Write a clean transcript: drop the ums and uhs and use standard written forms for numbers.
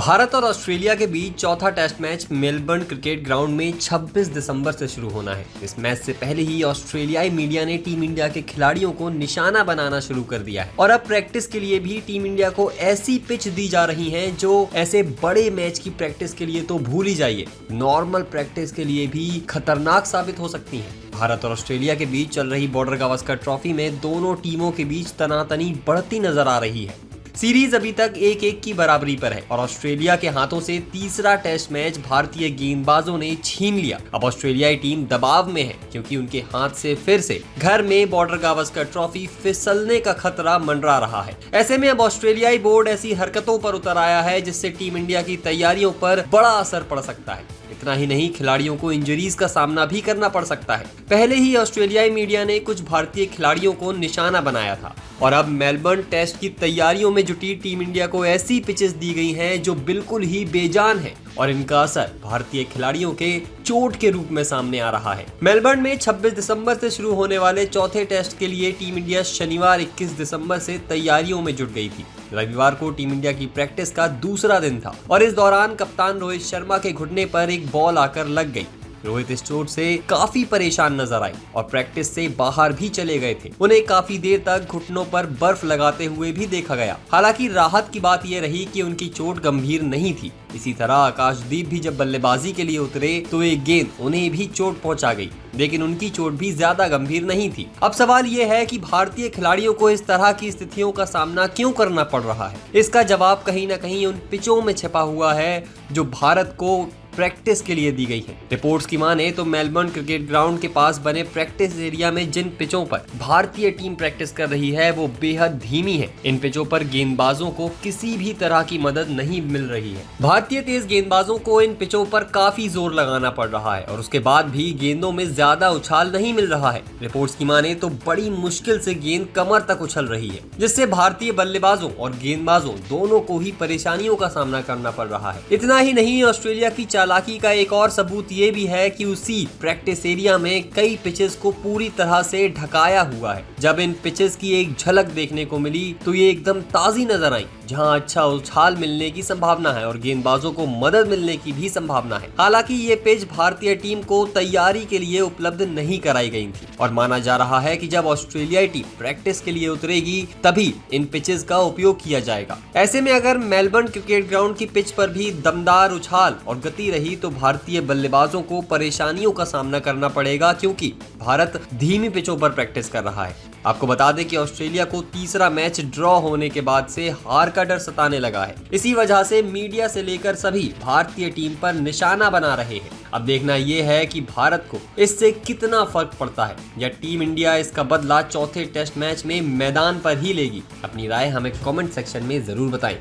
भारत और ऑस्ट्रेलिया के बीच चौथा test match Melbourne Cricket Ground में 26 दिसंबर से शुरू होना है। इस मैच से पहले ही ऑस्ट्रेलियाई मीडिया ने टीम इंडिया के खिलाड़ियों को निशाना बनाना शुरू कर दिया है और अब प्रैक्टिस के लिए भी टीम इंडिया को ऐसी पिच दी जा रही है जो ऐसे बड़े मैच की प्रैक्टिस के लिए तो भूल ही जाइए, नॉर्मल प्रैक्टिस के लिए भी खतरनाक साबित हो सकती है। भारत और ऑस्ट्रेलिया के बीच चल रही बॉर्डर गावस्कर ट्रॉफी में दोनों टीमों के बीच तनातनी बढ़ती नजर आ रही है। सीरीज अभी तक 1-1 की बराबरी पर है और ऑस्ट्रेलिया के हाथों से तीसरा टेस्ट मैच भारतीय गेंदबाजों ने छीन लिया। अब ऑस्ट्रेलियाई टीम दबाव में है क्योंकि उनके हाथ से फिर से घर में बॉर्डर गावस्कर ट्रॉफी फिसलने का खतरा मंडरा रहा है। ऐसे में अब ऑस्ट्रेलियाई बोर्ड ऐसी हरकतों पर उतर आया है जिससे टीम इंडिया की तैयारियों पर बड़ा असर पड़ सकता है। इतना ही नहीं, खिलाड़ियों को इंजरीज का सामना भी करना पड़ सकता है। पहले ही ऑस्ट्रेलियाई मीडिया ने कुछ भारतीय खिलाड़ियों को निशाना बनाया था और अब मेलबर्न टेस्ट की तैयारियों में जुटी टीम इंडिया को ऐसी पिचेस दी गई हैं जो बिल्कुल ही बेजान है और इनका असर भारतीय खिलाड़ियों के चोट के रूप में सामने आ रहा है। मेलबर्न में 26 दिसंबर से शुरू होने वाले चौथे टेस्ट के लिए टीम इंडिया शनिवार 21 दिसंबर से तैयारियों में जुट गई थी। रविवार को टीम इंडिया की प्रैक्टिस का दूसरा दिन था और इस दौरान कप्तान रोहित शर्मा के घुटने पर एक बॉल आकर लग गई। रोहित इस चोट से काफी परेशान नजर आए और प्रैक्टिस से बाहर भी चले गए थे। उन्हें काफी देर तक घुटनों पर बर्फ लगाते हुए भी देखा गया। हालांकि राहत की बात यह रही कि उनकी चोट गंभीर नहीं थी। इसी तरह आकाशदीप भी जब बल्लेबाजी के लिए उतरे तो एक गेंद उन्हें भी चोट पहुंचा गई, लेकिन उनकी चोट भी ज्यादा गंभीर नहीं थी। अब सवाल ये है कि भारतीय खिलाड़ियों को इस तरह की स्थितियों का सामना क्यों करना पड़ रहा है। इसका जवाब कहीं न कहीं उन पिचों में छिपा हुआ है जो भारत को प्रैक्टिस के लिए दी गई है। रिपोर्ट्स की माने तो मेलबर्न क्रिकेट ग्राउंड के पास बने प्रैक्टिस एरिया में जिन पिचों पर भारतीय टीम प्रैक्टिस कर रही है वो बेहद धीमी है। इन पिचों पर गेंदबाजों को किसी भी तरह की मदद नहीं मिल रही है। भारतीय तेज गेंदबाजों को इन पिचों पर काफी जोर लगाना पड़ रहा है और उसके बाद भी गेंदों में ज्यादा उछाल नहीं मिल रहा है। रिपोर्ट्स की माने तो बड़ी मुश्किल से गेंद कमर तक उछल रही है, जिससे भारतीय बल्लेबाजों और गेंदबाजों दोनों को ही परेशानियों का सामना करना पड़ रहा है। इतना ही नहीं, ऑस्ट्रेलिया की चालाकी का एक और सबूत ये भी है कि उसी प्रैक्टिस एरिया में कई पिचेस को पूरी तरह से ढकाया हुआ है। जब इन पिचेस की एक झलक देखने को मिली तो ये एकदम ताजी नजर आई, जहां अच्छा उछाल मिलने की संभावना है और गेंदबाजों को मदद मिलने की भी संभावना है। हालांकि ये पिच भारतीय टीम को तैयारी के लिए उपलब्ध नहीं कराई गई थी और माना जा रहा है कि जब ऑस्ट्रेलियाई टीम प्रैक्टिस के लिए उतरेगी तभी इन पिचेस का उपयोग किया जाएगा। ऐसे में अगर मेलबर्न क्रिकेट ग्राउंड की पिच पर भी दमदार उछाल और गति रही तो भारतीय बल्लेबाजों को परेशानियों का सामना करना पड़ेगा, क्योंकि भारत धीमी पिचों पर प्रैक्टिस कर रहा है। आपको बता दें कि ऑस्ट्रेलिया को तीसरा मैच ड्रॉ होने के बाद से हार का डर सताने लगा है। इसी वजह से मीडिया से लेकर सभी भारतीय टीम पर निशाना बना रहे हैं। अब देखना यह है कि भारत को इससे कितना फर्क पड़ता है या टीम इंडिया इसका बदला चौथे टेस्ट मैच में मैदान पर ही लेगी। अपनी राय हमें कमेंट सेक्शन में जरूर बताएं।